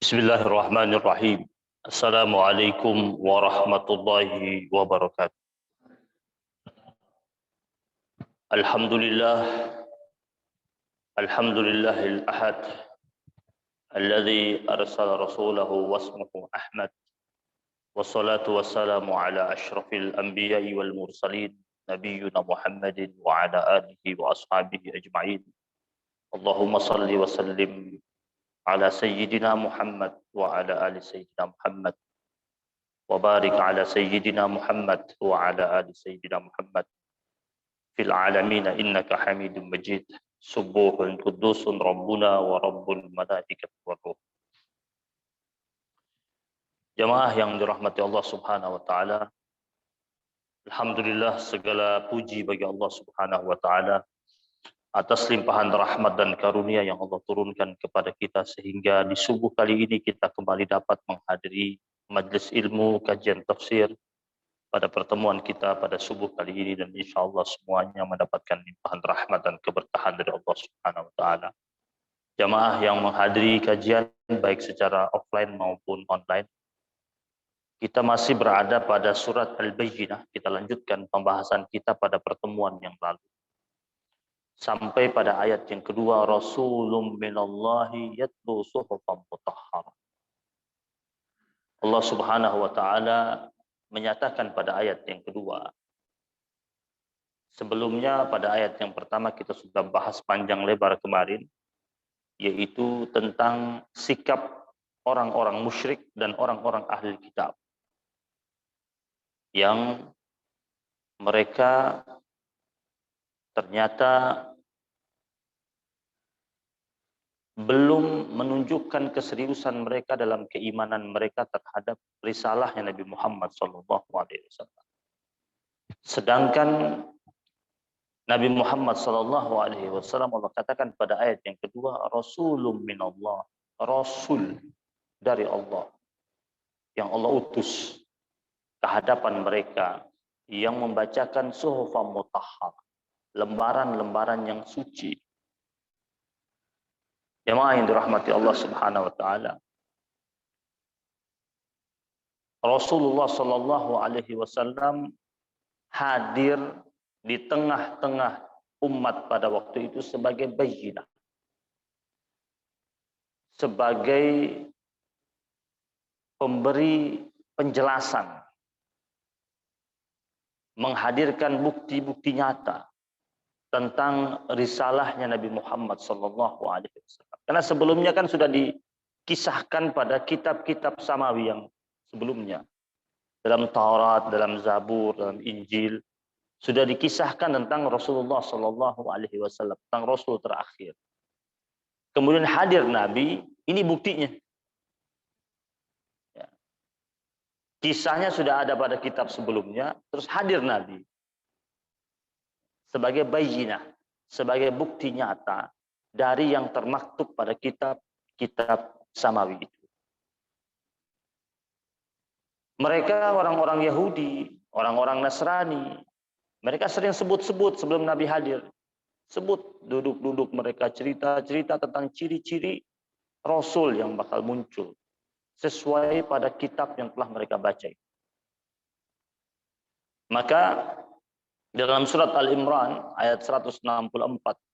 Bismillahirrahmanirrahim. Assalamualaikum warahmatullahi wabarakatuh. Alhamdulillah, alhamdulillahil ahad, alladhi arsala rasulahu wasmuhu Ahmad, wassalatu wassalamu ala ashrafil anbiya'i wal mursalin, nabiyyuna Muhammadin wa ala alihi wa ashabihi ajma'in. Allahumma salli wa sallim ala sayyidina Muhammad wa ala ali sayyidina Muhammad wa barik ala sayyidina Muhammad wa ala ali sayyidina Muhammad fil alamin innaka Hamidum Majid. Subuhun qudusun rabbuna wa rabbul malaikati war ruh. Jamaah yang dirahmati Allah Subhanahu wa taala, alhamdulillah segala puji bagi Allah Subhanahu wa taala atas limpahan rahmat dan karunia yang Allah turunkan kepada kita sehingga di subuh kali ini kita kembali dapat menghadiri majelis ilmu kajian tafsir pada pertemuan kita pada subuh kali ini, dan insya Allah semuanya mendapatkan limpahan rahmat dan keberkahan dari Allah Subhanahu wa taala. Jamaah yang menghadiri kajian baik secara offline maupun online, kita masih berada pada surat Al-Bayyinah. Kita lanjutkan pembahasan kita pada pertemuan yang lalu sampai pada ayat yang kedua, Rasulun minallahi yatlu suhufan mutahharah. Allah Subhanahu wa taala menyatakan pada ayat yang kedua. Sebelumnya pada ayat yang pertama kita sudah bahas panjang lebar kemarin, yaitu tentang sikap orang-orang musyrik dan orang-orang ahli kitab yang mereka ternyata belum menunjukkan keseriusan mereka dalam keimanan mereka terhadap risalahnya Nabi Muhammad SAW. Sedangkan Nabi Muhammad SAW Allah katakan pada ayat yang kedua, Rasulun minallah, Rasul dari Allah yang Allah utus ke hadapan mereka, yang membacakan suhufan mutahhar, lembaran-lembaran yang suci. Jemaah yang dirahmati Allah Subhanahu wa taala, Rasulullah sallallahu alaihi wasallam hadir di tengah-tengah umat pada waktu itu sebagai bayyinah, sebagai pemberi penjelasan, menghadirkan bukti-bukti nyata tentang risalahnya Nabi Muhammad SAW. Karena sebelumnya kan sudah dikisahkan pada kitab-kitab samawi yang sebelumnya. Dalam Taurat, dalam Zabur, dalam Injil, sudah dikisahkan tentang Rasulullah SAW, tentang Rasul terakhir. Kemudian hadir Nabi, ini buktinya. Ya. Kisahnya sudah ada pada kitab sebelumnya, terus hadir Nabi sebagai bayyinah, sebagai bukti nyata dari yang termaktub pada kitab-kitab samawi itu. Mereka orang-orang Yahudi, orang-orang Nasrani, mereka sering sebut-sebut sebelum Nabi hadir. Sebut, duduk-duduk mereka cerita-cerita tentang ciri-ciri Rasul yang bakal muncul sesuai pada kitab yang telah mereka baca. Maka dalam surat Al-Imran ayat 164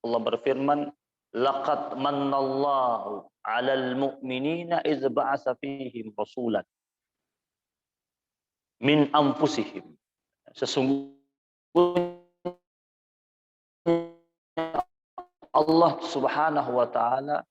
Allah berfirman, laqad mannallahu 'alal mu'minina idz ba'atsa fihim rasulan min anfusihim. Sesungguhnya Allah Subhanahu wa taala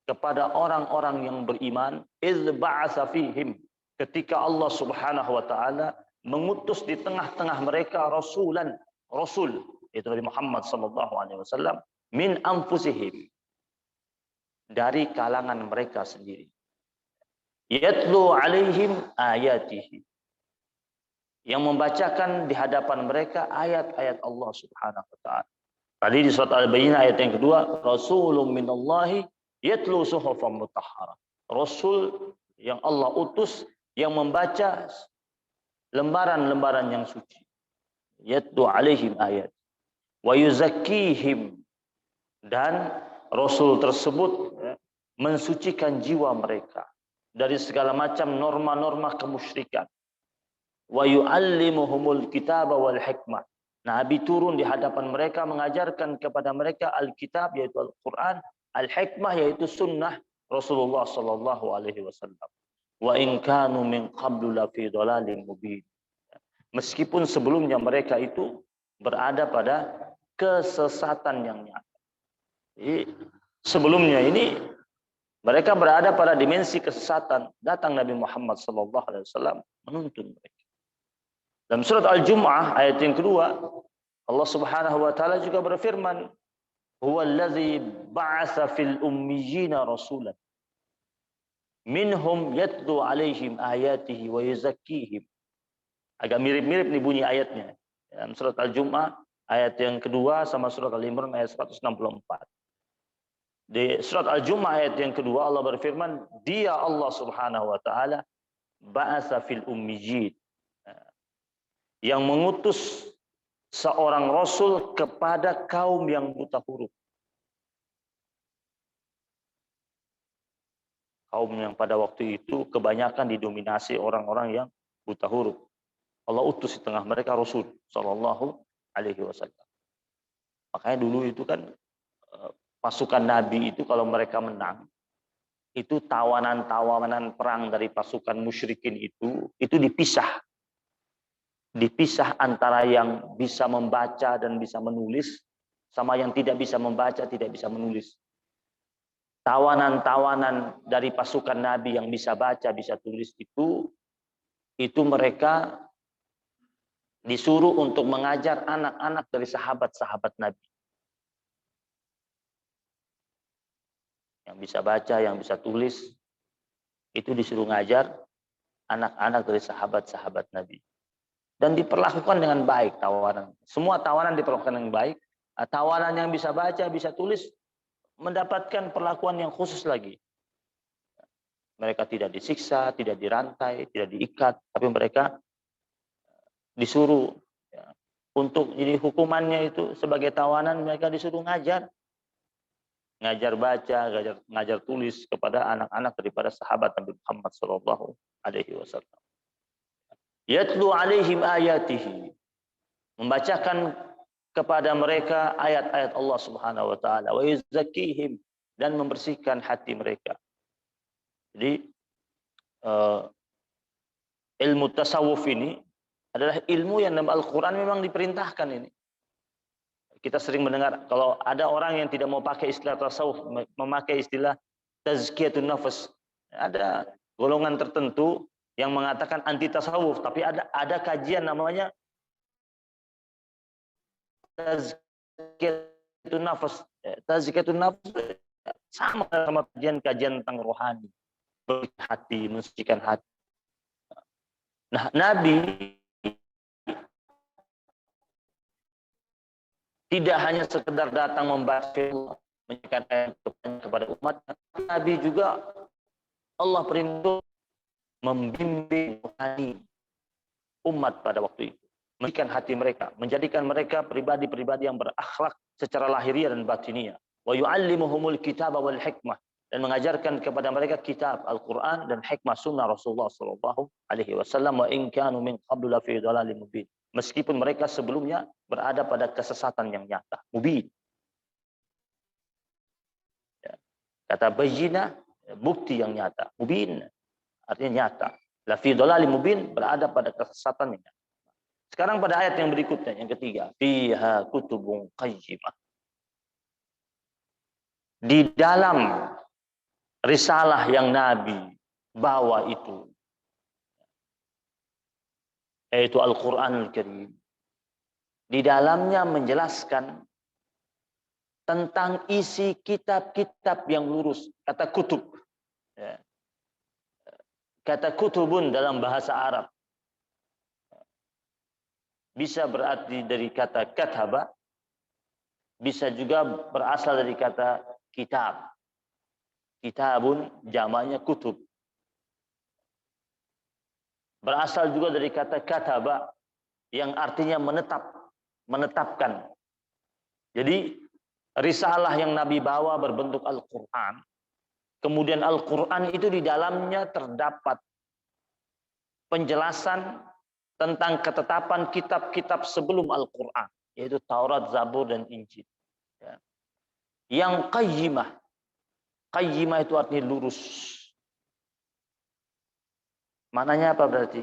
kepada orang-orang yang beriman, idz ba'atsa fihim, ketika Allah Subhanahu wa taala mengutus di tengah-tengah mereka rasulan, rasul itu Nabi Muhammad SAW, min anfusihim, dari kalangan mereka sendiri, yatlu alaihim ayatihi, yang membacakan di hadapan mereka ayat-ayat Allah Subhanahu wa taala. Tadi di surat Al-Bayyinah ayat yang kedua, Rasulun minallahi yatlu suhufan mutahharah, Rasul yang Allah utus yang membaca lembaran-lembaran yang suci. Yatlu alaihim ayat wa yuzakkihim, dan Rasul tersebut mensucikan jiwa mereka, dari segala macam norma-norma kemusyrikan. Wa yu'allimuhumul kitaba wal hikmah. Nabi turun di hadapan mereka mengajarkan kepada mereka Alkitab yaitu Al-Qur'an, Al-Hikmah yaitu sunnah Rasulullah sallallahu alaihi wasallam. Wa in kanu min qablu la fi dhalalin mubin. Meskipun sebelumnya mereka itu berada pada kesesatan yang nyata. Jadi, sebelumnya ini mereka berada pada dimensi kesesatan. Datang Nabi Muhammad sallallahu alaihi wasallam menuntun mereka. Dalam surat Al-Jum'ah ayat yang kedua, Allah Subhanahu wa taala juga berfirman, "Huwallazi ba'atsa fil ummiyina rasulan minhum yatlu 'alaihim ayatihi wa yuzakkihim." Agak mirip-mirip nih bunyi ayatnya. Dalam surat Al-Jum'ah ayat yang kedua sama surat Al-Imran ayat 164. Di surat Al-Jum'ah ayat yang kedua Allah berfirman, "Dia Allah Subhanahu wa taala ba'atsa fil ummiyyin." Yang mengutus seorang rasul kepada kaum yang buta huruf. Kaum yang pada waktu itu kebanyakan didominasi orang-orang yang buta huruf. Allah utus di tengah mereka Rasul sallallahu alaihi wasallam. Makanya dulu itu kan pasukan Nabi itu kalau mereka menang, itu tawanan-tawanan perang dari pasukan musyrikin itu dipisah. Dipisah antara yang bisa membaca dan bisa menulis sama yang tidak bisa membaca, tidak bisa menulis. Tawanan-tawanan dari pasukan Nabi yang bisa baca, bisa tulis itu mereka disuruh untuk mengajar anak-anak dari sahabat-sahabat Nabi. Yang bisa baca, yang bisa tulis, itu disuruh ngajar anak-anak dari sahabat-sahabat Nabi. Dan diperlakukan dengan baik tawanan. Semua tawanan diperlakukan dengan baik. Tawanan yang bisa baca, bisa tulis, mendapatkan perlakuan yang khusus lagi. Mereka tidak disiksa, tidak dirantai, tidak diikat, tapi mereka disuruh untuk jadi hukumannya itu sebagai tawanan mereka disuruh ngajar. Ngajar baca, ngajar tulis kepada anak-anak daripada sahabat Nabi Muhammad sallallahu alaihi wasallam. Yatlu alaihim ayatihi, membacakan kepada mereka ayat-ayat Allah Subhanahu wa taala, wa yuzakkihim, dan membersihkan hati mereka. Jadi ilmu tasawuf ini adalah ilmu yang dalam Al-Qur'an memang diperintahkan ini. Kita sering mendengar kalau ada orang yang tidak mau pakai istilah tasawuf, memakai istilah tazkiyatun nafas. Ada golongan tertentu yang mengatakan anti tasawuf, tapi ada kajian namanya tazkiyatun nafas. Tazkiyatun nafas sama kajian tentang rohani, hati, mensucikan hati. Nah, Nabi tidak hanya sekedar datang membaca menyampaikan kepada umat, Nabi juga Allah perintah membimbing rohani umat pada waktu itu, menjadikan hati mereka, menjadikan mereka pribadi-pribadi yang berakhlak secara lahiriah dan batiniah. Wa yu'allimuhumul kitaba wal hikmah, dan mengajarkan kepada mereka kitab Al-Qur'an dan hikmah sunnah Rasulullah sallallahu alaihi wasallam. Wa in kanu min qablu la fi dhalalin mubin, meskipun mereka sebelumnya berada pada kesesatan yang nyata, mubin. Kata bayyinah, bukti yang nyata, mubin artinya nyata. La fi dhalalin mubin, berada pada kesesatan yang nyata. Sekarang pada ayat yang berikutnya, yang ketiga, fiha kutubun qayyimah. Di dalam risalah yang Nabi bawa itu, yaitu Al-Qur'anul Karim, di dalamnya menjelaskan tentang isi kitab-kitab yang lurus. Kata kutub, kata kutubun dalam bahasa Arab bisa berarti dari kata kataba, bisa juga berasal dari kata kitab. Kitabun jamaknya kutub. Berasal juga dari kata kataba yang artinya menetapkan. Jadi risalah yang Nabi bawa berbentuk Al-Qur'an Kemudian Al-Quran itu di dalamnya terdapat penjelasan tentang ketetapan kitab-kitab sebelum Al-Quran, yaitu Taurat, Zabur, dan Injil. Ya. Yang qayyimah. Qayyimah itu artinya lurus. Maknanya apa berarti?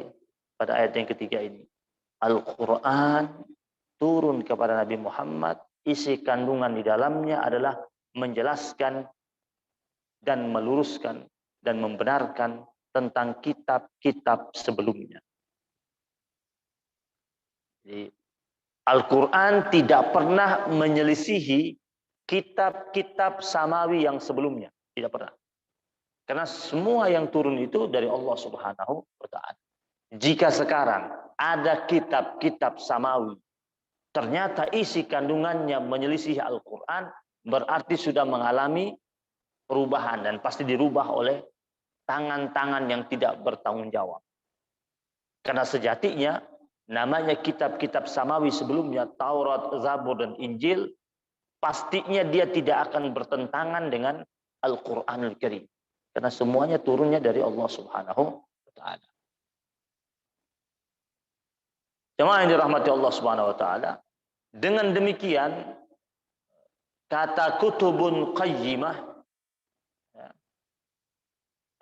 Pada ayat yang ketiga ini. Al-Quran turun kepada Nabi Muhammad, isi kandungan di dalamnya adalah menjelaskan dan meluruskan dan membenarkan tentang kitab-kitab sebelumnya. Jadi, Al-Quran tidak pernah menyelisihi kitab-kitab samawi yang sebelumnya. Tidak pernah. Karena semua yang turun itu dari Allah Subhanahu wa Ta'ala. Jika sekarang ada kitab-kitab samawi, ternyata isi kandungannya menyelisihi Al-Quran, berarti sudah mengalami perubahan dan pasti dirubah oleh tangan-tangan yang tidak bertanggung jawab. Karena sejatinya namanya kitab-kitab samawi sebelumnya, Taurat, Zabur, dan Injil, pastinya dia tidak akan bertentangan dengan Al-Quranul Karim. Karena semuanya turunnya dari Allah Subhanahu wa Ta'ala. Jemaah yang dirahmati Allah Subhanahu wa Ta'ala, dengan demikian kata kutubun qayyimah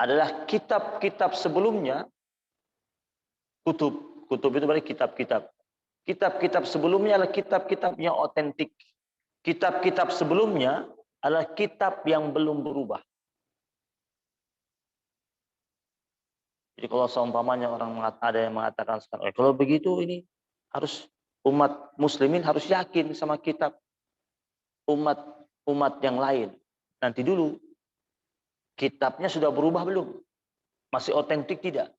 adalah kitab-kitab sebelumnya. Kutub itu berarti kitab-kitab. Kitab-kitab sebelumnya adalah kitab-kitab yang otentik. Kitab-kitab sebelumnya adalah kitab yang belum berubah. Jadi kalau seumpamanya ada yang mengatakan sekarang, kalau begitu ini harus umat muslimin harus yakin sama kitab umat yang lain. Nanti dulu, kitabnya sudah berubah belum? Masih otentik tidak?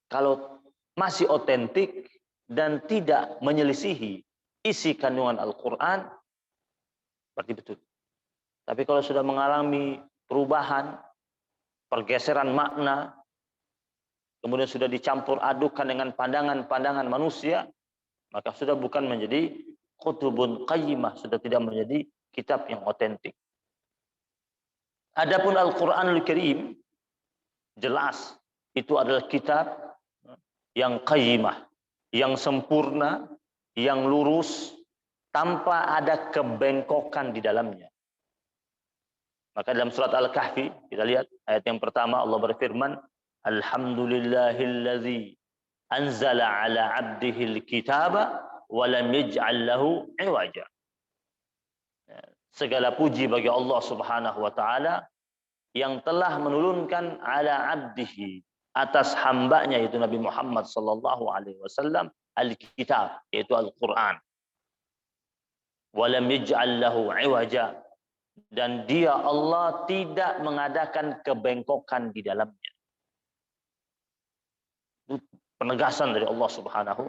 Kalau masih otentik dan tidak menyelisihi isi kandungan Al-Quran, berarti betul. Tapi kalau sudah mengalami perubahan, pergeseran makna, kemudian sudah dicampur adukan dengan pandangan-pandangan manusia, maka sudah bukan menjadi kutubun qayyimah, sudah tidak menjadi kitab yang otentik. Adapun Al-Quranul Karim, jelas itu adalah kitab yang qayyimah, yang sempurna, yang lurus, tanpa ada kebengkokan di dalamnya. Maka dalam surat Al-Kahfi, kita lihat ayat yang pertama, Allah berfirman, Alhamdulillahilladzi anzala ala abdihil kitaba wa lam yaj'al lahu iwaja. Segala puji bagi Allah Subhanahu wa Ta'ala yang telah menurunkan ala abdihi, atas hambanya yaitu Nabi Muhammad sallallahu alaihi wasallam, al-kitab, yaitu Al-Quran. Wa lam yaj'al lahu iwaja, dan dia Allah tidak mengadakan kebengkokan di dalamnya. Itu penegasan dari Allah Subhanahu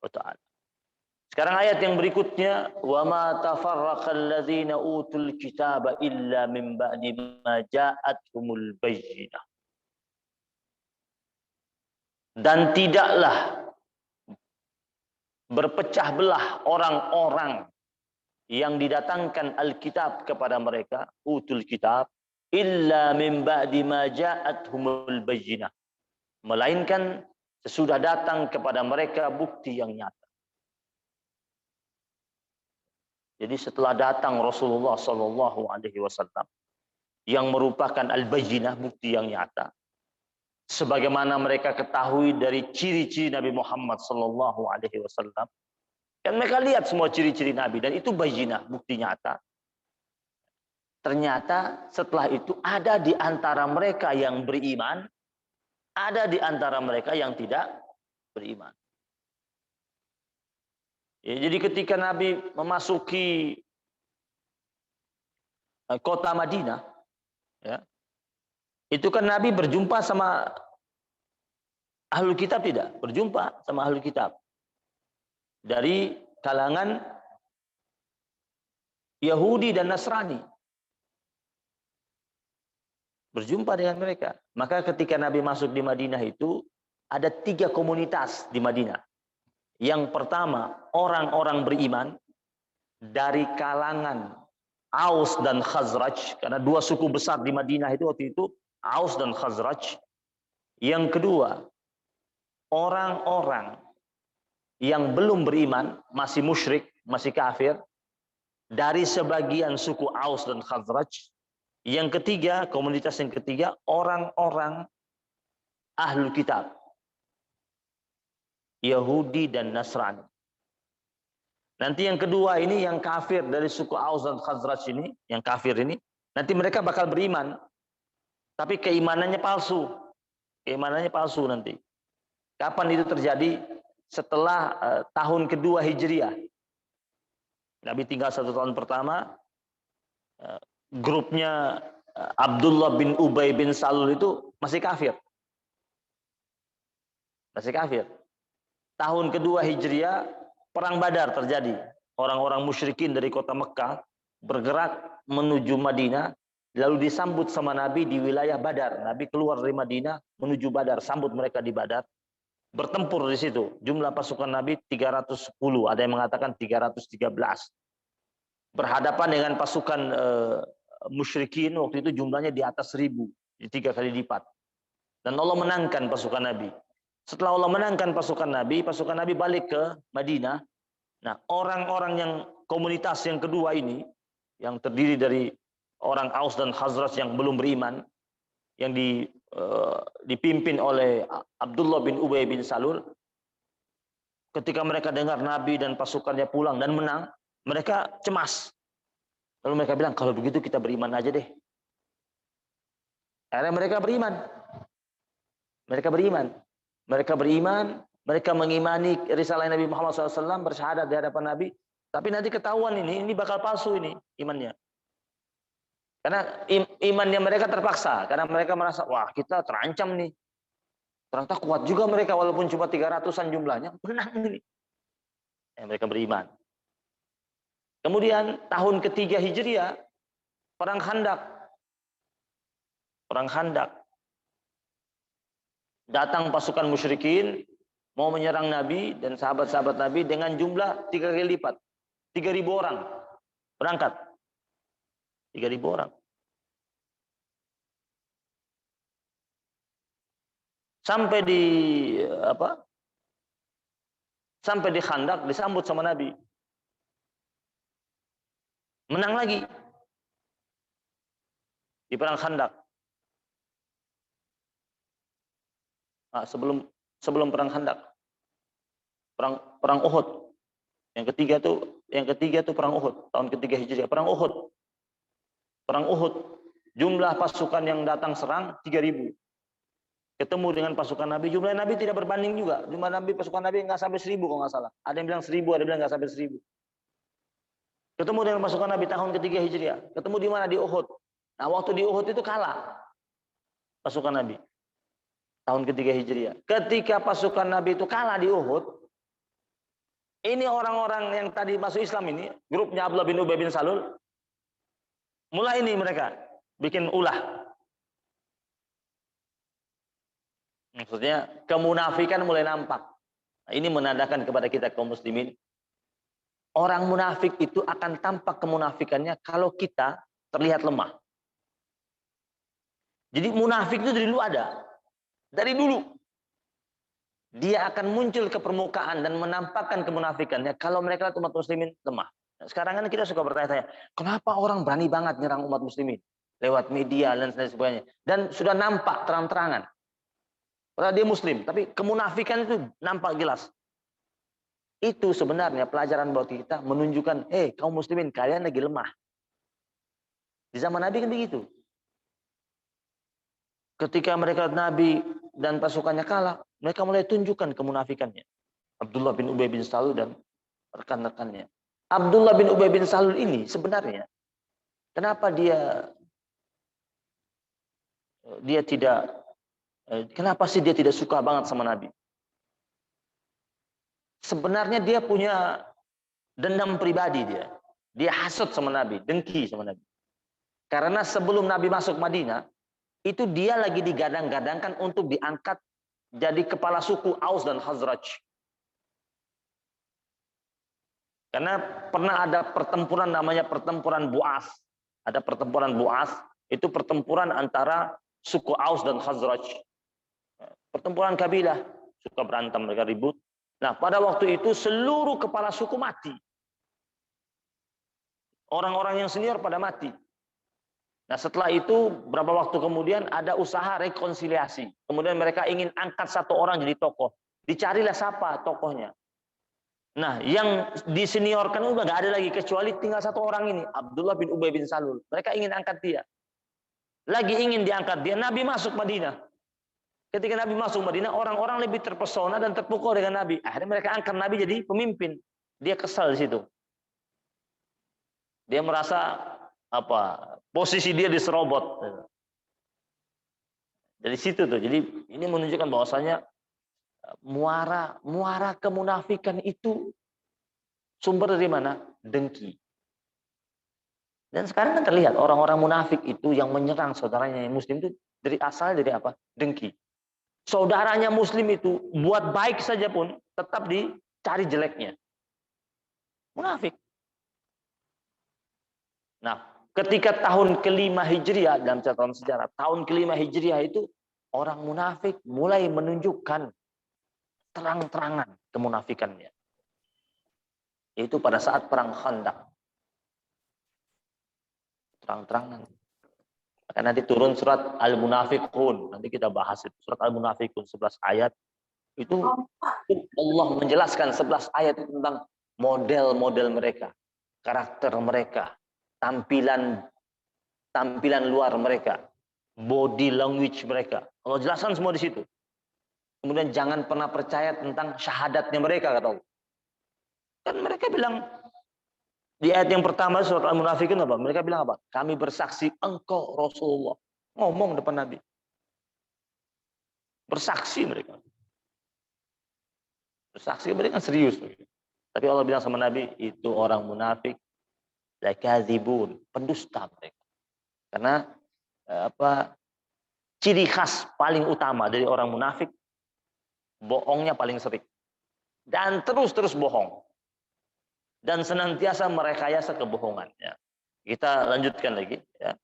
wa Ta'ala. Sekarang ayat yang berikutnya, wa ma tafarraqal ladzina utul kitaba illa min ba'di ma ja'atuhumul bayyinah. Dan tidaklah berpecah belah orang-orang yang didatangkan Alkitab kepada mereka, utul kitab, illa min ba'di ma ja'atuhumul bayyinah, melainkan sesudah datang kepada mereka bukti yang nyata. Jadi setelah datang Rasulullah Sallallahu Alaihi Wasallam yang merupakan al-bayyinah, bukti yang nyata, sebagaimana mereka ketahui dari ciri-ciri Nabi Muhammad Sallallahu Alaihi Wasallam, kan mereka lihat semua ciri-ciri Nabi dan itu bayyinah, bukti nyata. Ternyata setelah itu ada di antara mereka yang beriman, ada di antara mereka yang tidak beriman. Ya, jadi ketika Nabi memasuki kota Madinah, ya, itu kan Nabi berjumpa sama ahlul kitab, tidak? Berjumpa sama ahlul kitab. Dari kalangan Yahudi dan Nasrani. Berjumpa dengan mereka. Maka ketika Nabi masuk di Madinah itu, ada 3 komunitas di Madinah. Yang pertama, orang-orang beriman dari kalangan Aus dan Khazraj, karena dua suku besar di Madinah itu waktu itu, Aus dan Khazraj. Yang kedua, orang-orang yang belum beriman, masih musyrik, masih kafir, dari sebagian suku Aus dan Khazraj. Yang ketiga, komunitas yang ketiga, orang-orang Ahlul Kitab, Yahudi dan Nasrani. Nanti yang kedua ini, yang kafir dari suku Aus dan Khazraj ini, yang kafir ini, nanti mereka bakal beriman, tapi keimanannya palsu. Keimanannya palsu nanti. Kapan itu terjadi? Setelah tahun kedua Hijriah. Nabi tinggal 1 tahun pertama, grupnya Abdullah bin Ubay bin Salul itu masih kafir. Masih kafir. Tahun kedua Hijriah, Perang Badar terjadi. Orang-orang musyrikin dari kota Mekah bergerak menuju Madinah, lalu disambut sama Nabi di wilayah Badar. Nabi keluar dari Madinah menuju Badar, sambut mereka di Badar. Bertempur di situ. Jumlah pasukan Nabi 310, ada yang mengatakan 313. Berhadapan dengan pasukan musyrikin, waktu itu jumlahnya di atas 1000, 3 kali lipat. Dan Allah menangkan pasukan Nabi. Setelah Allah menangkan pasukan Nabi balik ke Madinah. Nah, orang-orang yang komunitas yang kedua ini, yang terdiri dari orang Aus dan Khazraj yang belum beriman, yang dipimpin oleh Abdullah bin Ubay bin Salul, ketika mereka dengar Nabi dan pasukannya pulang dan menang, mereka cemas. Lalu mereka bilang, kalau begitu kita beriman aja deh. Akhirnya mereka beriman. Mereka mengimani risalah Nabi Muhammad SAW, bersyahadat di hadapan Nabi. Tapi nanti ketahuan ini bakal palsu ini imannya. Karena imannya mereka terpaksa. Karena mereka merasa, wah kita terancam nih. Ternyata kuat juga mereka walaupun cuma 300-an jumlahnya. Menang ini. Mereka beriman. Kemudian tahun ketiga Hijriah, Perang Khandak. Datang pasukan musyrikin mau menyerang Nabi dan sahabat-sahabat Nabi dengan jumlah 3 kali lipat. 3.000 orang berangkat. 3.000 orang. Sampai di Khandak disambut sama Nabi. Menang lagi di Perang Khandak. Nah, sebelum Perang Khandak, perang Uhud. Yang ketiga tuh Perang Uhud, tahun ketiga Hijriah. Perang Uhud. Jumlah pasukan yang datang serang 3.000. Ketemu dengan pasukan Nabi, jumlah Nabi tidak berbanding juga. Jumlah pasukan Nabi nggak sampai 1.000 kalau nggak salah. Ada yang bilang 1.000, ada yang bilang nggak sampai 1.000. Ketemu dengan pasukan Nabi tahun ketiga Hijriah. Ketemu di mana? Di Uhud. Nah, waktu di Uhud itu kalah pasukan Nabi. Tahun ketiga Hijriah. Ketika pasukan Nabi itu kalah di Uhud, ini orang-orang yang tadi masuk Islam ini, grupnya Abdullah bin Ubay bin Salul, mulai ini mereka bikin ulah. Maksudnya kemunafikan mulai nampak. Nah, ini menandakan kepada kita kaum muslimin, orang munafik itu akan tampak kemunafikannya kalau kita terlihat lemah. Jadi munafik itu dari dulu ada. Dari dulu. Dia akan muncul ke permukaan dan menampakkan kemunafikannya kalau mereka umat muslimin lemah. Nah, sekarang kan kita suka bertanya-tanya, kenapa orang berani banget nyerang umat muslimin? Lewat media dan sebagainya. Dan sudah nampak terang-terangan. Padahal dia muslim, tapi kemunafikan itu nampak jelas. Itu sebenarnya pelajaran buat kita menunjukkan, kaum muslimin, kalian lagi lemah. Di zaman Nabi kan begitu. Ketika mereka Nabi dan pasukannya kalah, mereka mulai tunjukkan kemunafikannya. Abdullah bin Ubay bin Salul dan rekan-rekannya. Abdullah bin Ubay bin Salul ini sebenarnya, kenapa kenapa sih dia tidak suka banget sama Nabi? Sebenarnya dia punya dendam pribadi dia. Dia hasut sama Nabi, dengki sama Nabi. Karena sebelum Nabi masuk Madinah, itu dia lagi digadang-gadangkan untuk diangkat jadi kepala suku Aus dan Khazraj. Karena pernah ada pertempuran namanya pertempuran Bu'as. Ada pertempuran Bu'as, itu pertempuran antara suku Aus dan Khazraj. Pertempuran kabilah, suka berantem, mereka ribut. Nah, pada waktu itu seluruh kepala suku mati. Orang-orang yang senior pada mati. Nah, setelah itu berapa waktu kemudian ada usaha rekonsiliasi. Kemudian mereka ingin angkat satu orang jadi tokoh. Dicarilah siapa tokohnya. Nah, yang diseniorkan udah nggak ada lagi kecuali tinggal satu orang ini, Abdullah bin Ubay bin Salul. Mereka ingin angkat dia. Lagi ingin diangkat dia, Nabi masuk Madinah. Ketika Nabi masuk Madinah, orang-orang lebih terpesona dan terpukau dengan Nabi. Akhirnya mereka angkat Nabi jadi pemimpin. Dia kesal di situ. Dia merasa posisi dia diserobot. Dari situ tuh. Jadi ini menunjukkan bahwasanya muara kemunafikan itu sumber dari mana? Dengki. Dan sekarang kan terlihat orang-orang munafik itu yang menyerang saudaranya yang muslim itu dari asal dari apa? Dengki. Saudaranya muslim itu buat baik saja pun tetap dicari jeleknya. Munafik. Nah, ketika tahun ke-5 Hijriah dalam catatan sejarah, tahun ke-5 Hijriah itu orang munafik mulai menunjukkan terang-terangan kemunafikannya. Yaitu pada saat perang Khandaq. Terang-terangan. Maka nanti turun surat Al-Munafiqun. Nanti kita bahas itu. Surat Al-Munafiqun 11 ayat. Itu Allah menjelaskan 11 ayat itu tentang model-model mereka. Karakter mereka. Tampilan luar mereka. Body language mereka. Allah jelaskan semua di situ. Kemudian jangan pernah percaya tentang syahadatnya mereka, kata Allah. Kan mereka bilang, di ayat yang pertama surat Al-Munafiqun apa? Mereka bilang apa? Kami bersaksi engkau Rasulullah. Ngomong depan Nabi. Bersaksi mereka. Bersaksi mereka serius. Tapi Allah bilang sama Nabi, itu orang munafik. Lakadzibun, pendusta mereka. Karena ciri khas paling utama dari orang munafik, bohongnya paling sering. Dan terus bohong. Dan senantiasa merekayasa kebohongan. Ya. Kita lanjutkan lagi. Ya.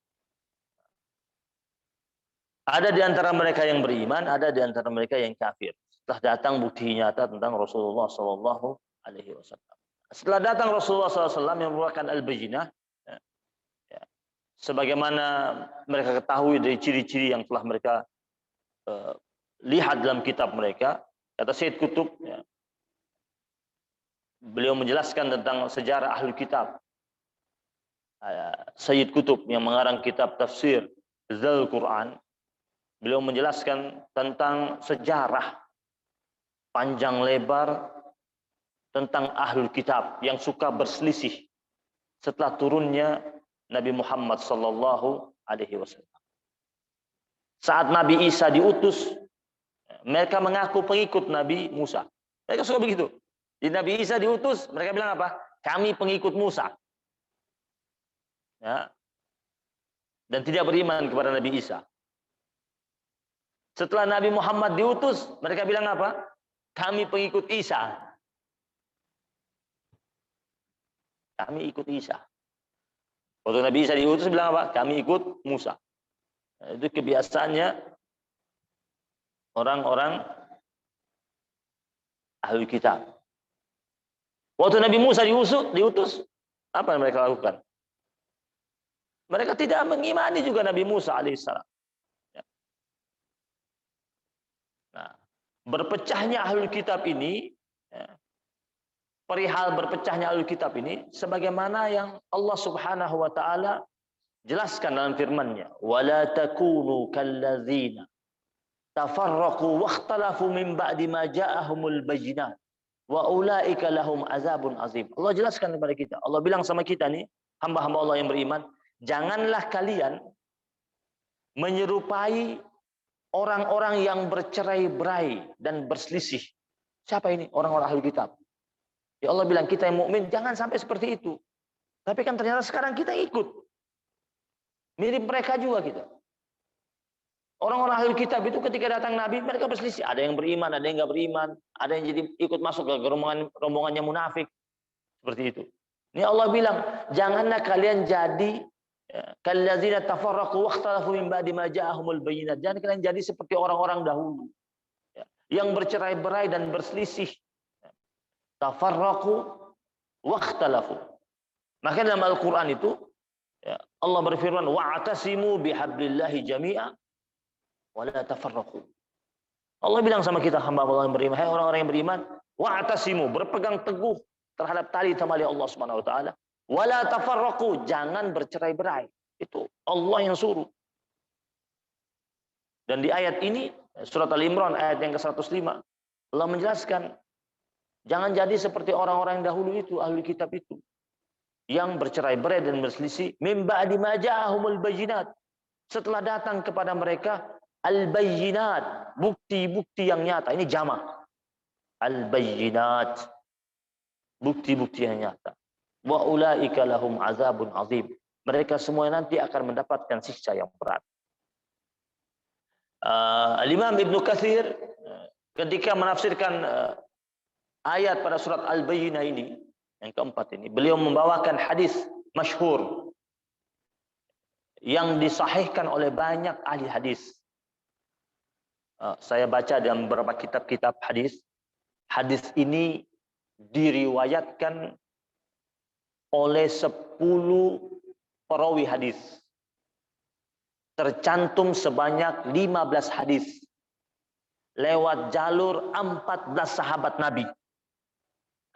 Ada di antara mereka yang beriman, ada di antara mereka yang kafir. Setelah datang bukti nyata tentang Rasulullah SAW. Setelah datang Rasulullah SAW yang merupakan al-bayyinah, ya, sebagaimana mereka ketahui dari ciri-ciri yang telah mereka lihat dalam kitab mereka, kata Syed Qutb, ya, beliau menjelaskan tentang sejarah ahli kitab. Syed Qutb yang mengarang kitab tafsir Zal Quran, beliau menjelaskan tentang sejarah panjang lebar tentang ahlul kitab yang suka berselisih setelah turunnya Nabi Muhammad sallallahu alaihi wasallam. Saat Nabi Isa diutus, mereka mengaku pengikut Nabi Musa. Mereka suka begitu. Di Nabi Isa diutus, mereka bilang apa? Kami pengikut Musa. Ya. Dan tidak beriman kepada Nabi Isa. Setelah Nabi Muhammad diutus, mereka bilang apa? Kami pengikut Isa. Kami ikut Isa. Waktu Nabi Isa diutus bilang apa? Kami ikut Musa. Nah, itu kebiasaannya orang-orang ahli kitab. Waktu Nabi Musa diutus, apa yang mereka lakukan? Mereka tidak mengimani juga Nabi Musa alaihissalam. Nah, berpecahnya ahli kitab ini, ya, perihal berpecahnya ahli kitab ini sebagaimana yang Allah Subhanahu wa taala jelaskan dalam firman-Nya, "Wala takunu kalladzina tafarraqu wakhtalafu min ba'di ma ja'ahumul bayyinat wa ulaika lahum azabun azim." Allah jelaskan kepada kita. Allah bilang sama kita nih, hamba-hamba Allah yang beriman, janganlah kalian menyerupai orang-orang yang bercerai-berai dan berselisih. Siapa ini? Orang-orang ahli kitab. Ya Allah bilang kita yang mukmin jangan sampai seperti itu. Tapi kan ternyata sekarang kita ikut. Mirip mereka juga kita. Orang-orang ahli kitab itu ketika datang Nabi mereka berselisih. Ada yang beriman, ada yang nggak beriman, ada yang jadi ikut masuk ke rombongannya munafik. Seperti itu. Ini Allah bilang, janganlah kalian jadi Kallazina tafarraqu wakhtalafu min ba'di ma ja'ahumul bayyinat. Jangan kalian jadi seperti orang-orang dahulu yang bercerai-berai dan berselisih. Tafarraqu wakhtalafu. Maka dalam Al-Qur'an itu Allah berfirman wa'tasimu bihablillahi jami'a wa la tafarraqu. Allah bilang sama kita hamba Allah yang beriman, hai orang-orang yang beriman, wa'tasimu, berpegang teguh terhadap tali temali Allah Subhanahu wa taala. Wala tafarraqu, jangan bercerai-berai. Itu Allah yang suruh. Dan di ayat ini surat Al-Imran ayat yang ke-105 Allah menjelaskan jangan jadi seperti orang-orang yang dahulu itu, ahli kitab itu yang bercerai-berai dan berselisih mim ba'di ma ja'ahumul bayyinat, setelah datang kepada mereka al-bayyinat, bukti-bukti yang nyata. Ini jamak. Al-bayyinat, bukti-bukti yang nyata. Wa ulaika lahum azabun azim. Mereka semua nanti akan mendapatkan siksa yang berat. Al-Imam Ibnu Katsir ketika menafsirkan ayat pada surat Al-Bayyinah ini yang keempat ini, beliau membawakan hadis masyhur yang disahihkan oleh banyak ahli hadis. Saya baca dalam beberapa kitab-kitab hadis. Hadis ini diriwayatkan oleh 10 perawi hadis. Tercantum sebanyak 15 hadis. Lewat jalur 14 sahabat Nabi.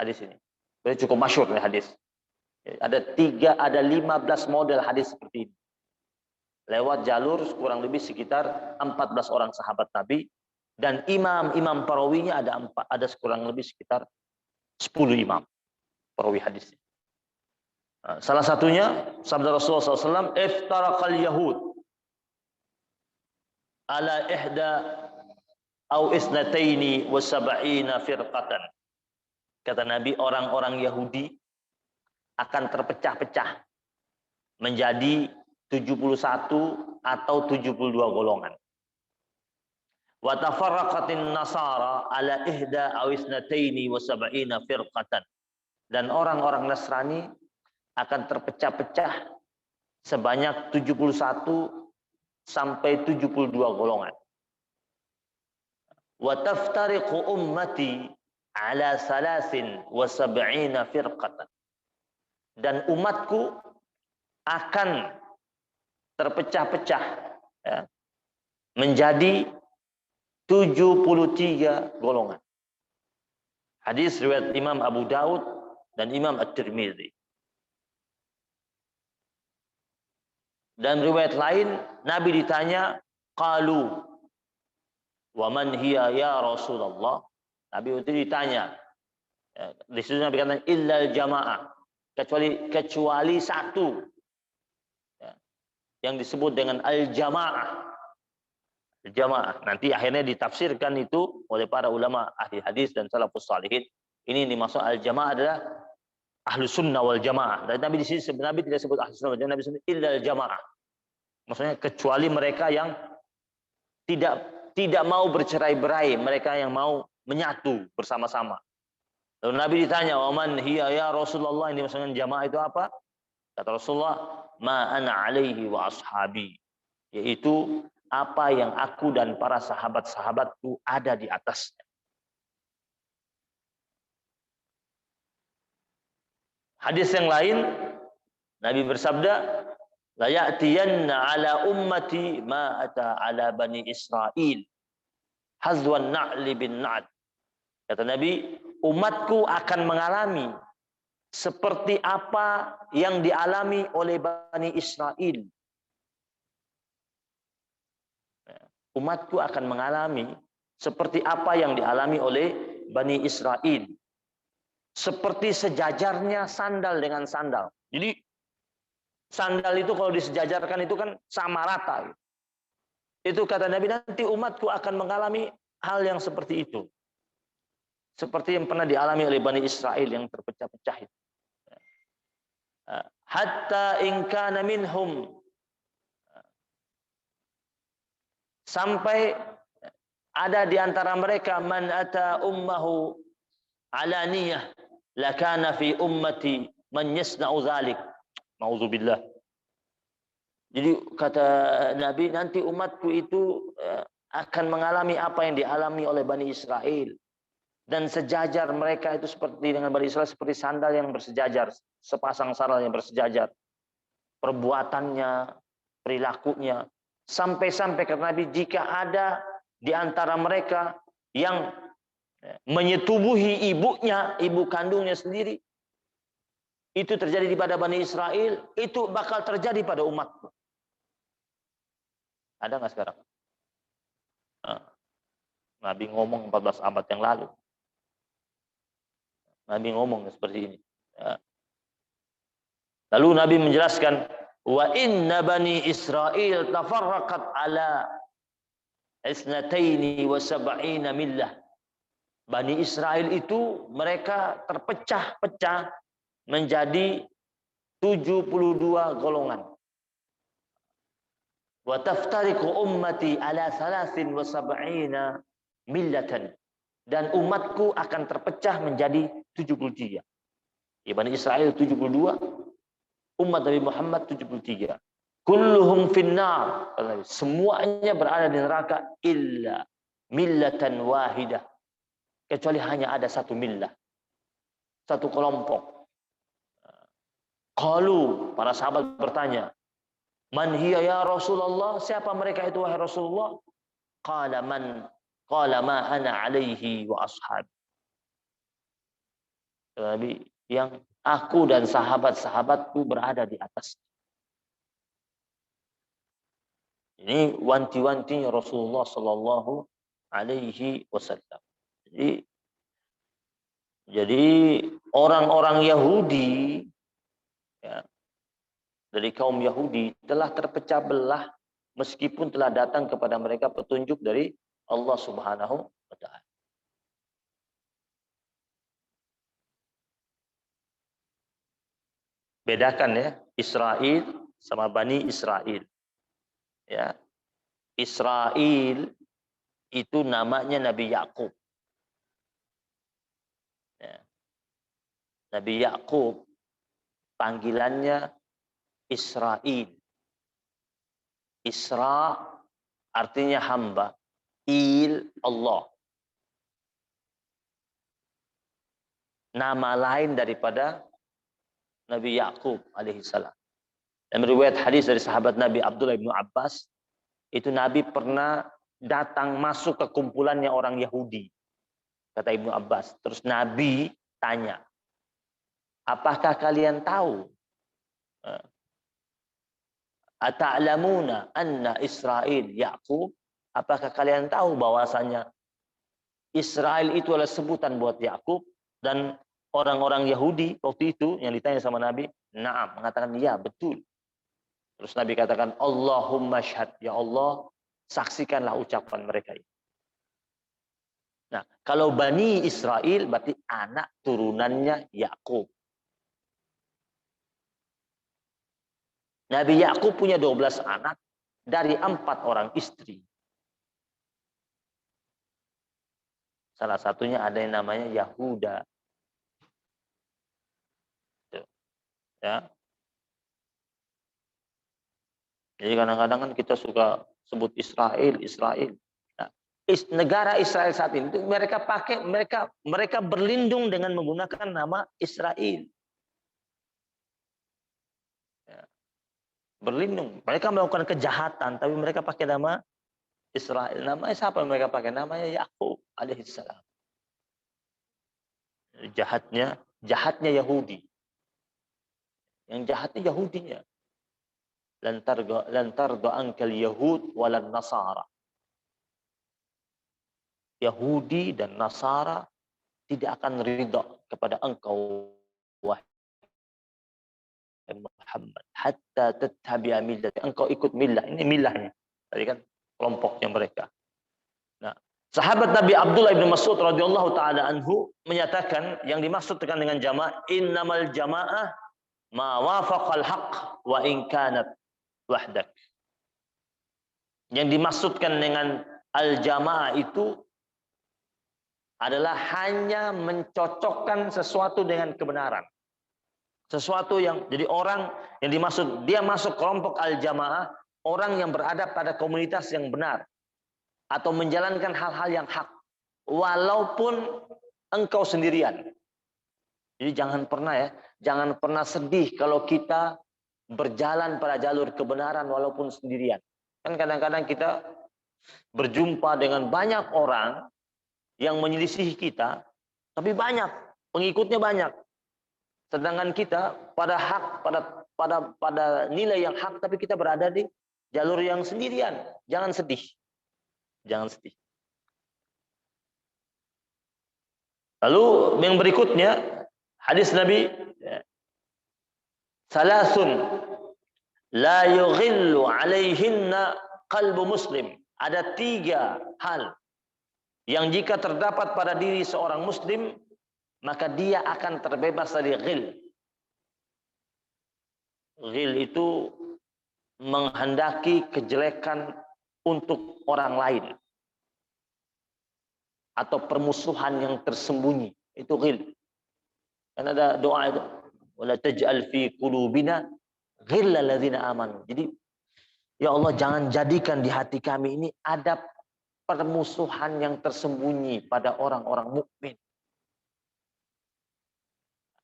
Hadis ini. Ini cukup masyhur nih hadis. Ada 15 model hadis seperti ini. Lewat jalur kurang lebih sekitar 14 orang sahabat Nabi. Dan imam-imam perawinya ada kurang lebih sekitar 10 imam perawi hadis. Salah satunya sabda Rasulullah SAW, iftaraqal yahud ala ihda au isnataini wa sab'ina firqatan. Kata Nabi, orang-orang Yahudi akan terpecah-pecah menjadi 71 atau 72 golongan. Wa tafarraqatin nasara ala ihda au isnataini wa sab'ina firqatan. Dan orang-orang Nasrani akan terpecah-pecah sebanyak 71 sampai 72 golongan. Wa taftariqu ummati ala salasin wa sab'ina firqatan. Dan umatku akan terpecah-pecah menjadi 73 golongan. Hadis riwayat Imam Abu Daud dan Imam At-Tirmidzi. Dan riwayat lain Nabi ditanya, qalu wa man hiya ya Rasulullah. Nabi itu ditanya. Di situ Nabi katakan illal jamaah, kecuali satu. Yang disebut dengan al-jamaah. Al-jamaah. Nanti akhirnya ditafsirkan itu oleh para ulama ahli hadis dan salafus salihin. Ini dimaksud al-jamaah adalah Ahlus Sunnah wal Jamaah. Dan Nabi di sini Nabi tidak sebut Ahlus Sunnah wal Jamaah, Nabi sebut illal jamaah. Maksudnya kecuali mereka yang tidak mau bercerai-berai, mereka yang mau menyatu bersama-sama. Lalu Nabi ditanya, "Wa man hiya ya Rasulullah?" Ini maksudnya jamaah itu apa? Kata Rasulullah, "Ma ana alaihi wa ashabi." Yaitu apa yang aku dan para sahabat-sahabatku ada di atasnya. Hadis yang lain Nabi bersabda, la ya'tiyanna ala ummati ma ata ala bani Israil hazwan na'li bin na'd. Kata Nabi, umatku akan mengalami seperti apa yang dialami oleh Bani Israel. Umatku akan mengalami seperti apa yang dialami oleh Bani Israel. Seperti sejajarnya sandal dengan sandal. Jadi sandal itu kalau disejajarkan itu kan sama rata. Itu kata Nabi, nanti umatku akan mengalami hal yang seperti itu. Seperti yang pernah dialami oleh Bani Israel yang terpecah-pecah itu. Hatta in kana minhum, sampai ada di antara mereka man ata ummahu alaniyah lakana fi ummati man yasna'u dzalik. Nauzubillah. Jadi kata Nabi, nanti umatku itu akan mengalami apa yang dialami oleh Bani Israel. Dan sejajar mereka itu seperti dengan Bani Israel, seperti sandal yang bersejajar, sepasang sandal yang bersejajar. Perbuatannya, perilakunya. Sampai-sampai kata Nabi, jika ada di antara mereka yang menyetubuhi ibunya, ibu kandungnya sendiri, itu terjadi pada Bani Israel, itu bakal terjadi pada umatku. Ada nggak sekarang? Nabi ngomong 14 abad yang lalu. Nabi ngomong seperti ini. Lalu Nabi menjelaskan, wa inna bani Israel tafarraqat ala isnataini wa sab'ina millah. Bani Israel itu mereka terpecah-pecah menjadi 72 golongan. Wa taftariqu ummati ala 73 millatan. Dan umatku akan terpecah menjadi 73. Ya, Bani Israel 72, umat Nabi Muhammad 73. Kulluhum finnar. Semuanya berada di neraka illa millatan wahidah. Kecuali hanya ada satu millah. Satu kelompok. Qalu, para sahabat bertanya, man hiya ya Rasulullah? Siapa mereka itu wahai Rasulullah? Qala ma ana alaihi wa ashab. Nabi, yang aku dan sahabat-sahabatku berada di atas. Ini wanti-wantinya Rasulullah Sallallahu Alaihi Wasallam. Jadi orang-orang Yahudi, ya, dari kaum Yahudi telah terpecah belah meskipun telah datang kepada mereka petunjuk dari Allah Subhanahu wa Ta'ala. Bedakan ya, Israel sama Bani Israel. Ya, Israel itu namanya Nabi Yakub. Ya. Nabi Yakub panggilannya Israel. Isra artinya hamba. Il Allah. Nama lain daripada Nabi Yakub alaihissalam. Dan riwayat hadis dari sahabat Nabi Abdullah bin Abbas, itu Nabi pernah datang masuk ke kumpulannya orang Yahudi. Kata Ibnu Abbas. Terus Nabi tanya, apakah kalian tahu? Ata'lamuna anna Israel Yakub? Apakah kalian tahu bahwasanya Israel itu adalah sebutan buat Yakub? Dan orang-orang Yahudi waktu itu yang ditanya sama Nabi, na'am, mengatakan ya, betul. Terus Nabi katakan, Allahumma syahad, ya Allah, saksikanlah ucapan mereka ini. Nah, kalau Bani Israel berarti anak turunannya Yakub. Nabi Yakub punya 12 anak dari 4 orang istri. Salah satunya ada yang namanya Yahuda. Ya. Jadi kadang-kadang kan kita suka sebut Israel. Nah, negara Israel saat ini mereka berlindung dengan menggunakan nama Israel. Ya. Berlindung. Mereka melakukan kejahatan, tapi mereka pakai nama Israel. Namanya siapa yang mereka pakai? Namanya Yakub alaihissalam. Jahatnya Yahudi. Yang jahatnya Yahudinya. Lan tarda ankal Yahud walan Nasara. Yahudi dan Nasara tidak akan ridha kepada engkau wahai Muhammad hatta tattabi'a millah. Engkau ikut millah. Ini millahnya. Tadi kan kelompoknya mereka. Nah, sahabat Nabi Abdullah bin Mas'ud radhiyallahu taala anhu menyatakan yang dimaksud dengan jamaah, innamal jamaah ma wafaqal haqq wa in kanat wahdak. Yang dimaksudkan dengan al-jamaah itu adalah hanya mencocokkan sesuatu dengan kebenaran. Sesuatu yang jadi orang yang dimaksud dia masuk kelompok al-jamaah, orang yang berada pada komunitas yang benar atau menjalankan hal-hal yang hak walaupun engkau sendirian. Jadi jangan pernah sedih kalau kita berjalan pada jalur kebenaran walaupun sendirian. Kan kadang-kadang kita berjumpa dengan banyak orang yang menyelisihi kita, tapi banyak pengikutnya banyak. Sedangkan kita pada hak, pada nilai yang hak, tapi kita berada di jalur yang sendirian. Jangan sedih. Jangan sedih. Lalu yang berikutnya, hadis Nabi, salasun la yughillu alaihinna qalbu muslim. Ada 3 hal yang jika terdapat pada diri seorang muslim, maka dia akan terbebas dari ghil. Ghil itu menghendaki kejelekan untuk orang lain atau permusuhan yang tersembunyi, itu ghil. Kan ada doa itu, wala taj'al fi qulubina ghillal ladzina amanu. Jadi ya Allah, jangan jadikan di hati kami ini ada permusuhan yang tersembunyi pada orang-orang mukmin.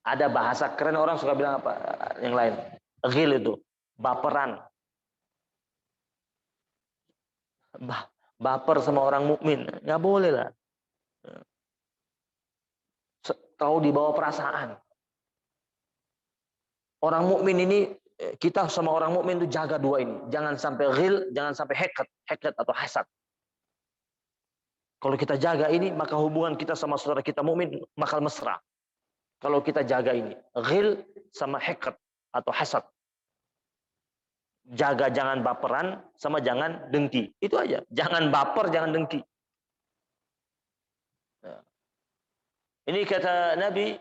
Ada bahasa keren, orang suka bilang apa yang lain. Ghil itu baperan. Baper sama orang mukmin, nggak boleh lah. Tahu dibawa perasaan. Orang mukmin ini, kita sama orang mukmin itu jaga 2 ini. Jangan sampai ghil, jangan sampai hekat atau hasad. Kalau kita jaga ini, maka hubungan kita sama saudara kita mukmin bakal mesra. Kalau kita jaga ini, ghil sama hekat atau hasad. Jaga jangan baperan sama jangan dengki. Itu aja. Jangan baper, jangan dengki. Ini kata Nabi,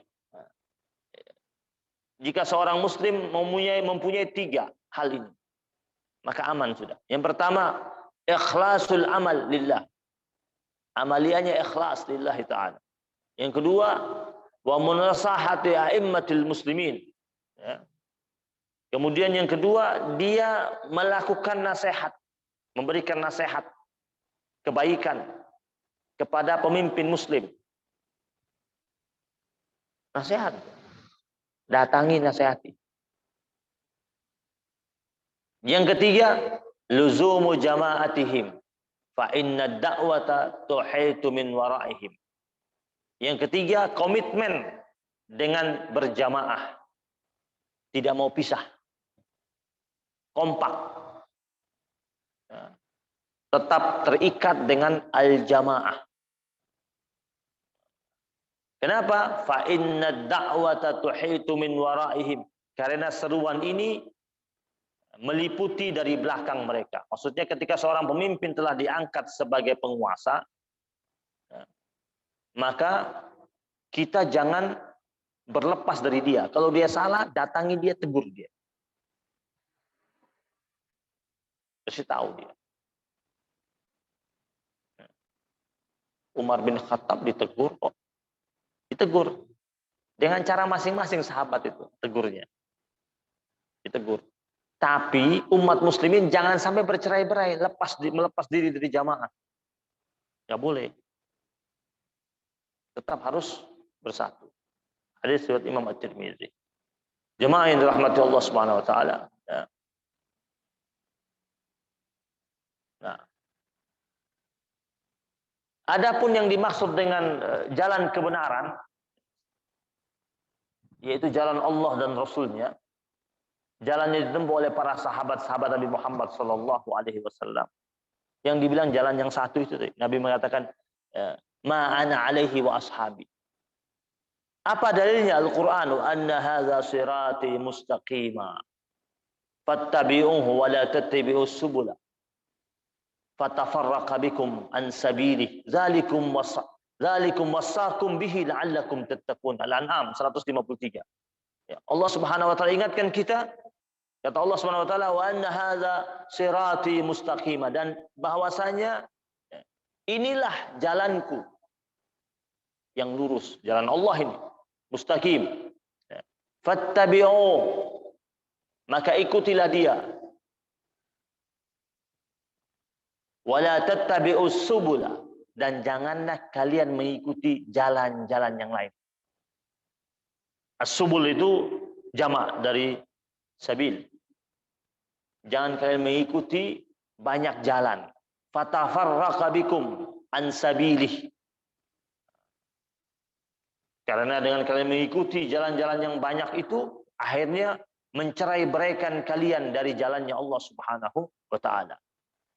jika seorang muslim mempunyai 3 hal ini, maka aman sudah. Yang pertama, ikhlasul amal lillah. Amaliannya ikhlas lillahi ta'ala. Yang kedua, wa munasahati a'immatil muslimin. Ya. Kemudian yang kedua, dia melakukan nasihat, memberikan nasihat kebaikan kepada pemimpin muslim. Nasihat. Datangi, nasihati. Yang ketiga, luzumu jama'atihim fa inna da'wata tuhitu min wara'ihim. Yang ketiga, komitmen dengan berjamaah. Tidak mau pisah. Kompak. Tetap terikat dengan al-jamaah. Kenapa? Fa inna da'wata tuhitu min waraihim. Karena seruan ini meliputi dari belakang mereka. Maksudnya ketika seorang pemimpin telah diangkat sebagai penguasa, maka kita jangan berlepas dari dia. Kalau dia salah, datangi dia, tegur dia. Kasih tahu dia. Umar bin Khattab ditegur kok. Ditegur dengan cara masing-masing sahabat itu tegurnya. Ditegur. Tapi umat muslimin jangan sampai bercerai-berai, melepas diri dari jamaah. Enggak boleh. Tetap harus bersatu. Hadis riwayat Imam At-Tirmizi. Jemaah yang dirahmati Allah Subhanahu wa taala, ya. Nah, adapun yang dimaksud dengan jalan kebenaran, yaitu jalan Allah dan Rasulnya, jalan yang ditempuh oleh para sahabat-sahabat Nabi Muhammad Sallallahu Alaihi Wasallam, yang dibilang jalan yang satu itu, Nabi mengatakan, ma ana alaihi wa ashabi. Apa dalilnya? Al-Quran, anna hadza sirati mustaqima fattabi'uhu wa la tattabi'us subula fatafarraqa bikum an sabili dzalikum wasaqum bihi la'allakum tattaqun. Al-An'am 153. Ya, Allah Subhanahu wa taala ingatkan kita, kata Allah Subhanahu wa taala, wa anna hadza sirati mustaqima, dan bahwasanya inilah jalanku yang lurus, jalan Allah ini mustaqim. Fattabi'u, maka ikutilah dia. Wala tattabi'us subula, dan janganlah kalian mengikuti jalan-jalan yang lain. As-subul itu jamak dari sabil. Jangan kalian mengikuti banyak jalan. Fatafarraqa bikum an sabilih. Karena dengan kalian mengikuti jalan-jalan yang banyak itu, akhirnya mencerai-beraikan kalian dari jalannya Allah Subhanahu wa taala.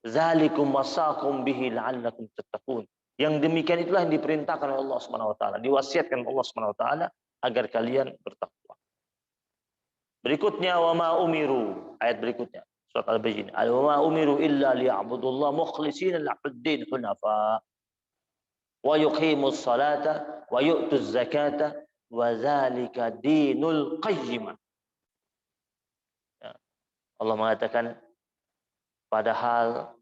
Zalikum wasaqum bihi la'allakum tattaqun. Yang demikian itulah yang diperintahkan oleh Allah Subhanahu wa taala, diwasiatkan Allah Subhanahu wa taala agar kalian bertakwa. Berikutnya wa ma umiru, ayat berikutnya surat Al-Baqarah. Wa ma umiru illa liya'budullaha mukhlishina lahu-d-din hunafa wa yuqimus salata wa yu'tuz zakata wa dzalika dinul qayyimah. Allah mengatakan padahal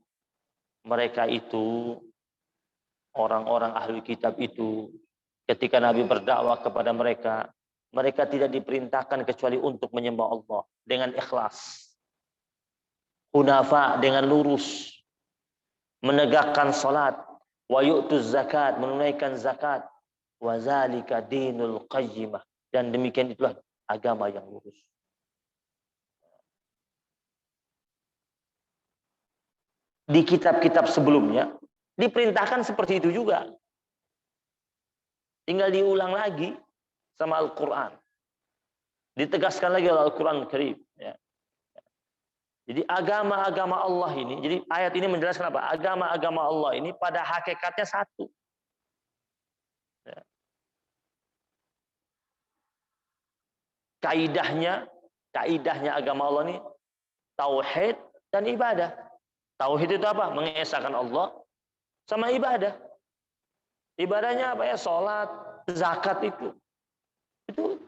mereka itu, orang-orang ahli kitab itu, ketika Nabi berdakwah kepada mereka, mereka tidak diperintahkan kecuali untuk menyembah Allah dengan ikhlas. Hunafa, dengan lurus. Menegakkan salat. Wa yu'tuz zakat, menunaikan zakat. Wa zalika dinul qayyimah. Dan demikian itulah agama yang lurus. Di kitab-kitab sebelumnya diperintahkan seperti itu juga. Tinggal diulang lagi sama Al-Quran. Ditegaskan lagi oleh Al-Quran Karim. Ya. Jadi agama-agama Allah ini, jadi ayat ini menjelaskan apa? Agama-agama Allah ini pada hakikatnya satu. Ya. Kaidahnya agama Allah ini tauhid dan ibadah. Tauhid itu apa? Mengesahkan Allah sama ibadah. Ibadahnya apa ya? Salat, zakat itu. Itu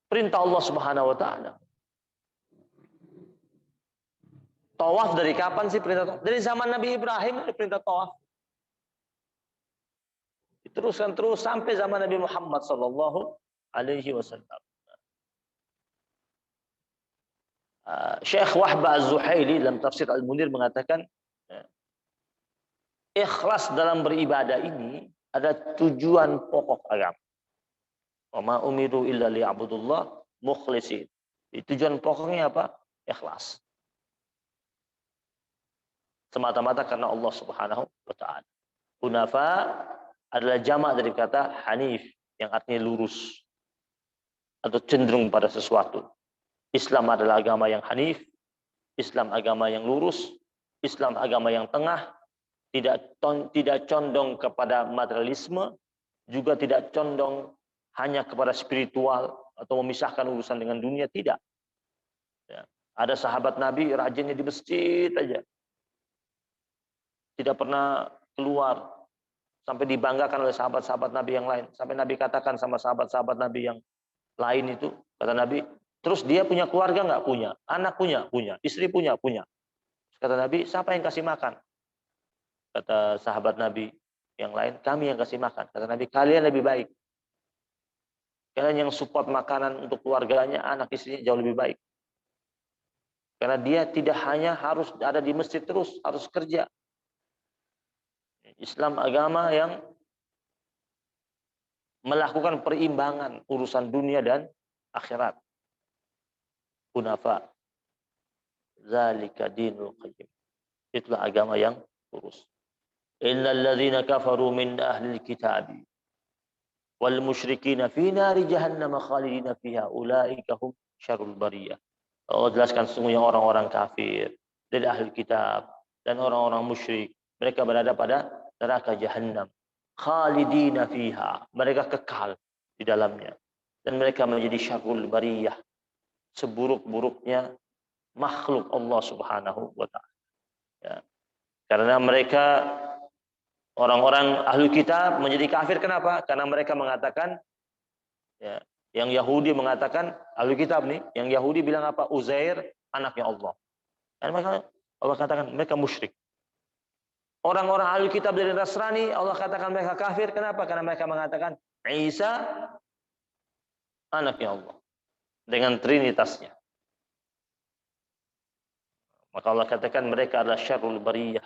perintah Allah Subhanahu wa taala. Tawaf dari kapan sih perintah tawaf? Dari zaman Nabi Ibrahim ada perintah tawaf. Diteruskan terus sampai zaman Nabi Muhammad sallallahu alaihi wasallam. Syekh Wahbah Az-Zuhaili dalam tafsir Al-Munir mengatakan ikhlas dalam beribadah ini ada tujuan pokok agama. Wa ma umiru illa liya'budullah mukhlishin. Tujuan pokoknya apa? Ikhlas. Semata-mata karena Allah Subhanahu wa taala. Hunafa adalah jamak dari kata hanif yang artinya lurus atau cenderung pada sesuatu. Islam adalah agama yang hanif, Islam agama yang lurus, Islam agama yang tengah, tidak condong kepada materialisme, juga tidak condong hanya kepada spiritual atau memisahkan urusan dengan dunia, tidak. Ya. Ada sahabat Nabi rajinnya di masjid aja. Tidak pernah keluar, sampai dibanggakan oleh sahabat-sahabat Nabi yang lain. Sampai Nabi katakan sama sahabat-sahabat Nabi yang lain itu, kata Nabi, terus dia punya keluarga nggak? Punya. Anak punya? Punya. Istri punya? Punya. Kata Nabi, siapa yang kasih makan? Kata sahabat Nabi yang lain, kami yang kasih makan. Kata Nabi, kalian lebih baik. Kalian yang support makanan untuk keluarganya, anak istrinya jauh lebih baik. Karena dia tidak hanya harus ada di masjid terus, harus kerja. Islam agama yang melakukan perimbangan urusan dunia dan akhirat. Hunafa. Zalika dinul qayyim. Itulah agama yang lurus. Innal ladzina kafaru min ahlil kitabi wal musyrikina fi nari jahannam khalidina fiha ulaika hum syarrul bariyah. Allah jelaskan sesungguhnya orang-orang kafir dari ahli kitab dan orang-orang musyrik, mereka berada pada neraka jahanam. Khalidina fiha, mereka kekal di dalamnya. Dan mereka menjadi syarrul bariyah, seburuk-buruknya makhluk Allah Subhanahu wa taala. Ya. Karena mereka orang-orang ahli kitab menjadi kafir, kenapa? Karena mereka mengatakan, ya, yang Yahudi mengatakan, ahli kitab nih, yang Yahudi bilang apa? Uzair anaknya Allah. Dan mereka, Allah katakan mereka musyrik. Orang-orang ahli kitab dari Nasrani, Allah katakan mereka kafir. Kenapa? Karena mereka mengatakan Isa anaknya Allah dengan trinitasnya. Maka Allah katakan mereka adalah syarrul bariyah,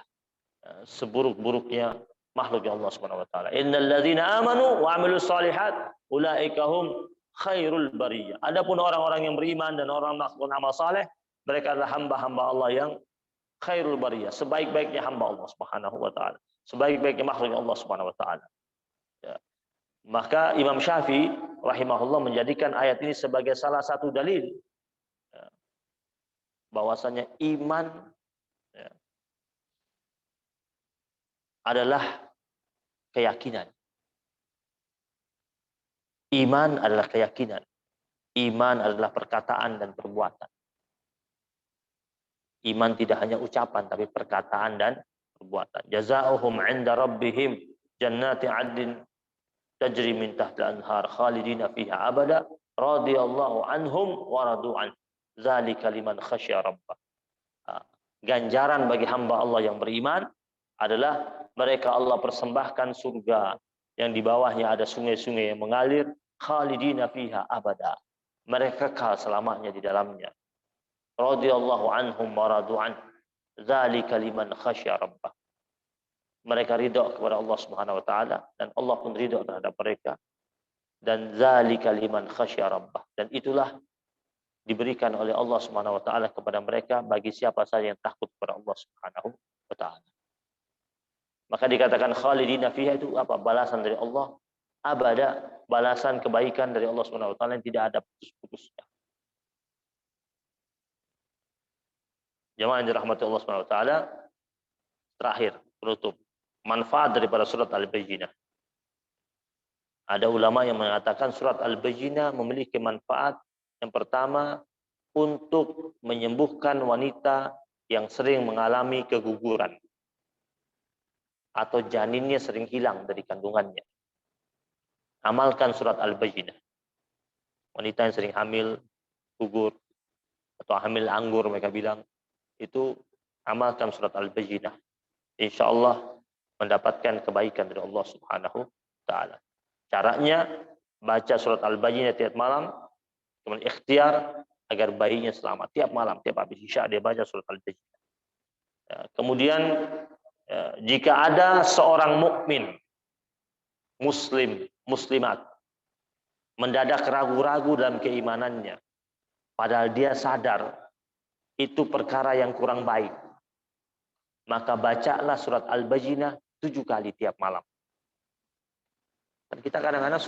seburuk-buruknya makhluk yang Allah Subhanahu wa taala. Innal ladzina amanu wa 'amilus shalihat ulaika hum khairul bariyah. Adapun orang-orang yang beriman dan orang melakukan amal saleh, mereka adalah hamba-hamba Allah yang khairul bariyah, sebaik-baiknya hamba Allah Subhanahu wa taala, sebaik-baiknya makhluk Allah Subhanahu wa taala. Ya. Maka Imam Syafi'i rahimahullah menjadikan ayat ini sebagai salah satu dalil ya, bahwasanya iman ya, adalah keyakinan. Iman adalah keyakinan. Iman adalah perkataan dan perbuatan. Iman tidak hanya ucapan tapi perkataan dan perbuatan. Jazaohum 'inda rabbihim jannati 'adnin tajri min tahtiha al-anhar khalidina fiha abada radhiyallahu anhum wa radu an. Dzalika liman khasyya rabbah. Ganjaran bagi hamba Allah yang beriman adalah mereka Allah persembahkan surga yang di bawahnya ada sungai-sungai yang mengalir, khalidina fiha abada. Mereka kekal selamanya di dalamnya. Radhiyallahu anhum wa radu an. Dzalika liman khasyya rabbah. Mereka ridha kepada Allah Subhanahu wa taala dan Allah pun ridha terhadap mereka. Dan dzalika liman khasyya rabbah. Dan itulah diberikan oleh Allah Subhanahu wa taala kepada mereka bagi siapa saja yang takut kepada Allah Subhanahu wa taala. Maka dikatakan khalidina fiha itu apa? Balasan dari Allah abada, balasan kebaikan dari Allah Subhanahu wa taala yang tidak ada putus-putusnya. Jamaah yang dirahmati Allah Subhanahu wa taala, terakhir penutup manfaat daripada surat Al-Bayyinah. Ada ulama yang mengatakan surat Al-Bayyinah memiliki manfaat yang pertama untuk menyembuhkan wanita yang sering mengalami keguguran atau janinnya sering hilang dari kandungannya. Amalkan surat Al-Bayyinah. Wanita yang sering hamil, gugur, atau hamil anggur mereka bilang, itu amalkan surat Al-Bayyinah. Insya Allah mendapatkan kebaikan dari Allah Subhanahu wa taala. Caranya baca surat Al-Bayyinah tiap malam, kemudian ikhtiar agar bayinya selamat. Tiap malam, tiap habis isya dia baca surat Al-Bayyinah. Kemudian jika ada seorang mukmin, muslim, muslimat mendadak ragu-ragu dalam keimanannya, padahal dia sadar itu perkara yang kurang baik, maka bacalah surat Al-Bayyinah 7 kali tiap malam. Dan kita kadang-kadang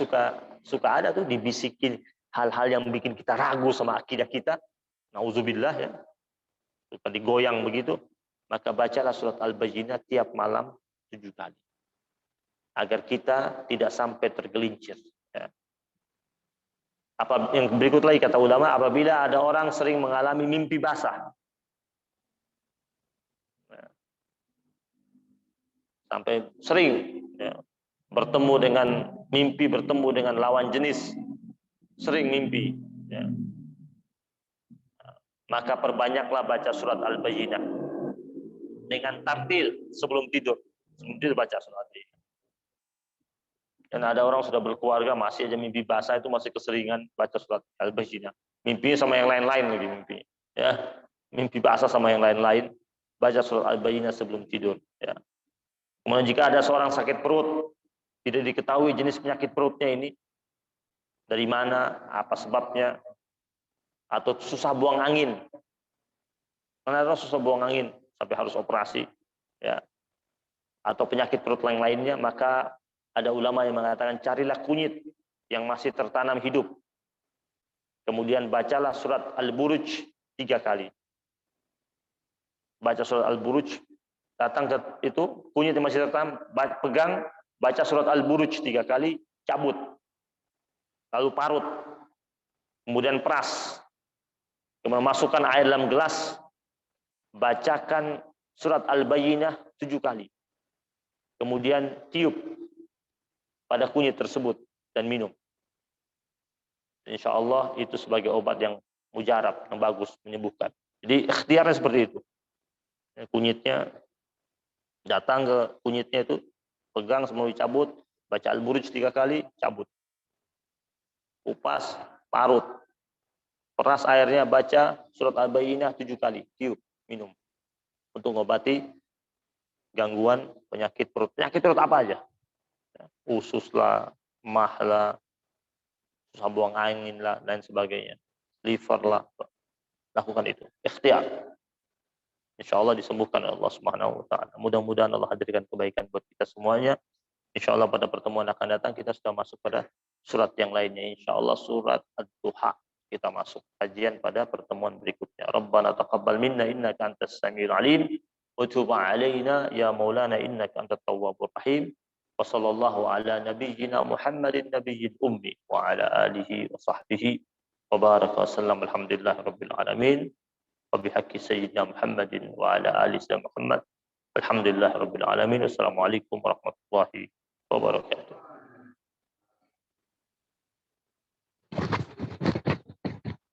suka ada tuh dibisikin hal-hal yang bikin kita ragu sama akidah kita. Nauzubillah ya. Suka digoyang begitu. Maka bacalah surat Al-Bayyinah tiap malam 7 kali. Agar kita tidak sampai tergelincir. Ya. Apa yang berikut lagi kata ulama, apabila ada orang sering mengalami mimpi basah. Ya. Sampai sering ya, bertemu dengan lawan jenis. Sering mimpi. Ya. Maka perbanyaklah baca surat Al-Bayyinah. Dengan tartil sebelum tidur. Sebelum tidur baca surat Al-Bayyinah. Dan ada orang sudah berkeluarga masih aja mimpi basah itu masih keseringan baca surat Al-Bayyinah. Mimpinya sama yang lain-lain lagi mimpi. Ya, mimpi basah sama yang lain-lain. Baca surat Al-Bayyinah sebelum tidur. Ya. Kemudian jika ada seorang sakit perut, tidak diketahui jenis penyakit perutnya ini, dari mana, apa sebabnya, atau susah buang angin. Karena susah buang angin sampai harus operasi, ya, atau penyakit perut lainnya, maka ada ulama yang mengatakan carilah kunyit yang masih tertanam hidup. Kemudian bacalah surat Al-Buruj 3 kali. Baca surat Al-Buruj, datang ke itu kunyit yang masih tertanam, pegang, baca surat Al-Buruj 3 kali, cabut, lalu parut, kemudian peras, kemudian masukkan air dalam gelas, bacakan surat Al-Bayyinah 7 kali. Kemudian tiup pada kunyit tersebut dan minum. Insya Allah itu sebagai obat yang mujarab, yang bagus, menyembuhkan. Jadi ikhtiarnya seperti itu. Kunyitnya, datang ke kunyitnya itu, pegang semua dicabut, baca Al-Buruj 3 kali, cabut. Kupas, parut. Peras airnya, baca surat Al-Bayyinah 7 kali, tiup, minum. Untuk mengobati gangguan penyakit perut. Penyakit perut apa aja? Usus lah, mah lah, susah buang angin lah, dan sebagainya. Liver lah. Lakukan itu. Ikhtiar. Insya Allah disembuhkan oleh Allah Subhanahu wa Ta'ala. Mudah-mudahan Allah hadirkan kebaikan buat kita semuanya. Insya Allah pada pertemuan akan datang kita sudah masuk pada surat yang lainnya. Insya Allah surat Ad-Duha kita masuk kajian pada pertemuan berikutnya. Rabbana taqabbal minna innaka antas samiul alim wa tub alaina ya maulana innaka antat tawwabur rahim. Wa sallallahu ala nabiyyina Muhammadin nabiyil ummi wa ala alihi wa sahbihi wa baraka wa sallam alhamdulillahi rabbil alamin. وبحق سيدنا محمد وعلى آل سيدنا محمد الحمد لله رب العالمين. والسلام عليكم ورحمة الله وبركاته.